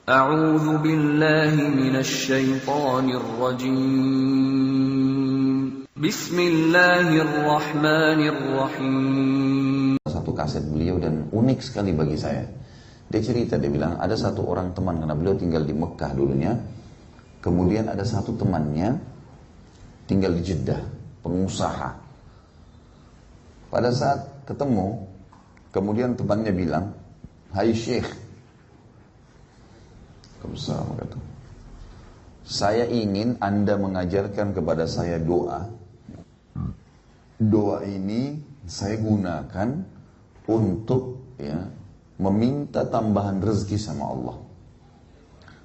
أعوذ بالله من الشيطان الرجيم بسم الله الرحمن الرحيم. Satu kaset beliau dan unik sekali bagi saya. Dia cerita, dia bilang ada satu orang teman, karena beliau tinggal di Mekah dulunya. Kemudian ada satu temannya tinggal di Jeddah, pengusaha. Pada saat ketemu, kemudian temannya bilang, "Hai Syekh," "saya ingin Anda mengajarkan kepada saya doa. Doa ini saya gunakan untuk meminta tambahan rezeki sama Allah."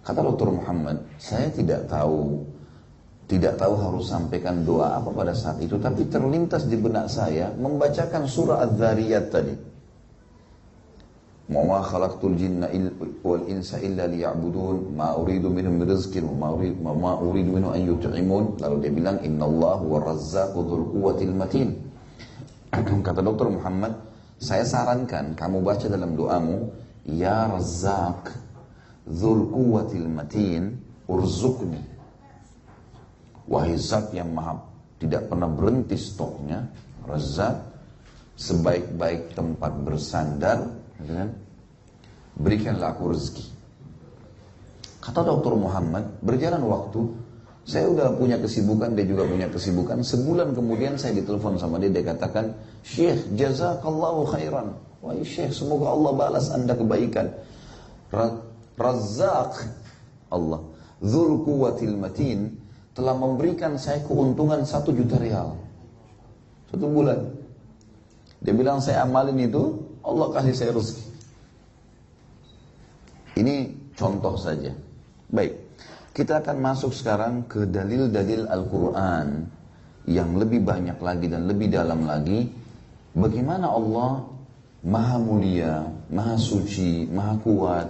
Kata Dr. Muhammad, saya tidak tahu harus sampaikan doa apa pada saat itu, tapi terlintas di benak saya membacakan surah Az-Zariyat tadi. "Wa ma khalaqtul jinna wal insa illa liya'budun, ma uridu minhum min rizqin wa ma uridu minhum an yut'imun." Lalu dia bilang, "Innallaha huwar razzaqu dzul quwwatil matin." Kata Dr. Muhammad, saya sarankan kamu baca dalam doamu, "Ya Razzaq dzul quwwatil matin urzuqni." Wahai Zat yang maha tidak pernah berhenti stoknya, Razzaq, sebaik-baik tempat bersandar, berikanlah aku rezeki. Kata Dr. Muhammad, berjalan waktu, saya udah punya kesibukan, dia juga punya kesibukan. Sebulan kemudian saya ditelepon sama dia, dia katakan, "Syekh, jazakallahu khairan." Wahai Syekh, semoga Allah balas Anda kebaikan. Razzaq, Allah, dzul quwwatil matin, telah memberikan saya keuntungan 1 juta rial 1 bulan. Dia bilang, saya amalin itu, Allah kasih saya rezeki. Ini contoh saja. Baik, kita akan masuk sekarang ke dalil-dalil Al-Quran yang lebih banyak lagi dan lebih dalam lagi. Bagaimana Allah maha mulia, maha suci, maha kuat,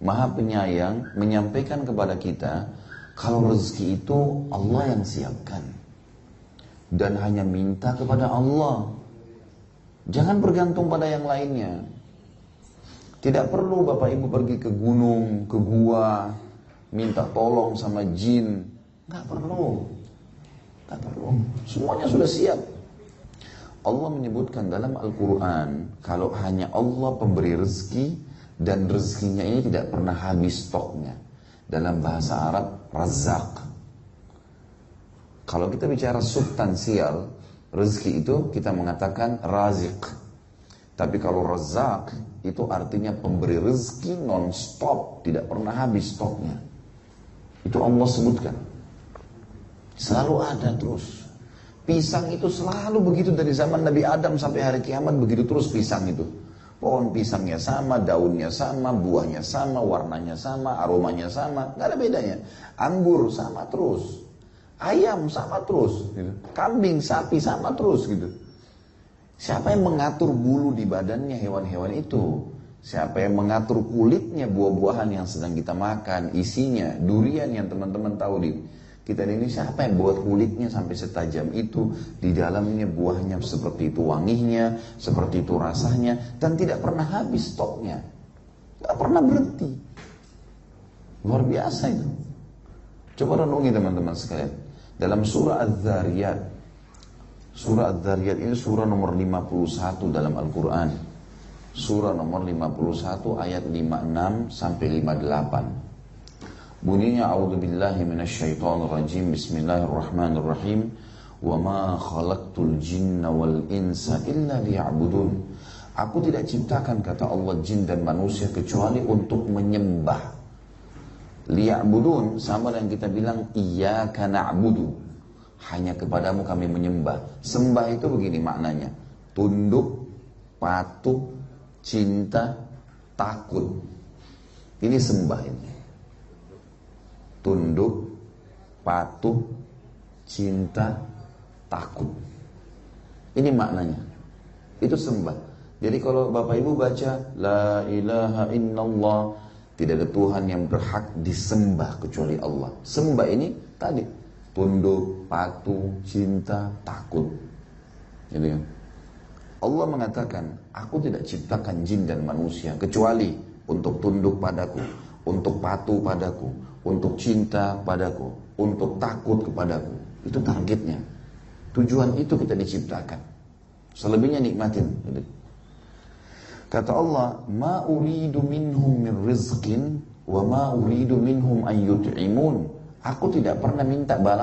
maha penyayang menyampaikan kepada kita kalau rezeki itu Allah yang siapkan. Dan hanya minta kepada Allah. Jangan bergantung pada yang lainnya. Tidak perlu Bapak Ibu pergi ke gunung, ke gua, minta tolong sama jin. Nggak perlu. Semuanya sudah siap. Allah menyebutkan dalam Al-Quran, kalau hanya Allah pemberi rezeki, dan rezekinya ini tidak pernah habis stoknya. Dalam bahasa Arab, Razzaq. Kalau kita bicara substansial, rezeki itu kita mengatakan Raziq. Tapi kalau Razzaq, itu artinya pemberi rezeki non-stop, tidak pernah habis stoknya. Itu Allah sebutkan. Selalu ada terus. Pisang itu selalu begitu dari zaman Nabi Adam sampai hari kiamat, begitu terus pisang itu. Pohon pisangnya sama, daunnya sama, buahnya sama, warnanya sama, aromanya sama, nggak ada bedanya. Anggur sama terus, ayam sama terus, gitu. Kambing, sapi sama terus gitu. Siapa yang mengatur bulu di badannya hewan-hewan itu? Siapa yang mengatur kulitnya buah-buahan yang sedang kita makan, isinya, durian yang teman-teman tahu di kita ini, siapa yang buat kulitnya sampai setajam itu, di dalamnya buahnya seperti itu wanginya, seperti itu rasanya, dan tidak pernah habis stoknya, nggak pernah berhenti. Luar biasa itu. Coba renungi teman-teman sekalian. Dalam surah Az-Zariyat, surah Az-Zariyat ini surah nomor 51 dalam Al-Quran. Surah nomor 51 ayat 56 sampai 58. Bunyinya, a'udzubillahi minasyaitonirrajim, bismillahirrahmanirrahim, "Wa ma khalaqtul jinna wal insa illa liya'budun." Aku tidak ciptakan, kata Allah, jin dan manusia kecuali untuk menyembah. Liya'budun sama dengan kita bilang iyyaka na'budu, hanya kepadamu kami menyembah. Sembah itu begini maknanya, tunduk, patuh, cinta, takut. Ini sembah ini. Tunduk, patuh, cinta, takut. Ini maknanya. Itu sembah. Jadi kalau Bapak Ibu baca La ilaha illallah, tidak ada Tuhan yang berhak disembah kecuali Allah. Sembah ini tadi, tunduk, patuh, cinta, takut. Gitu kan? Allah mengatakan, aku tidak ciptakan jin dan manusia kecuali untuk tunduk padaku, untuk patuh padaku, untuk cinta padaku, untuk takut kepadaku. Itu targetnya. Tujuan itu kita diciptakan. Selebihnya nikmatin. Kata Allah, ma uridu minhum min rizqin wa ma uridu minhum an yut'imun. Aku tidak pernah minta balas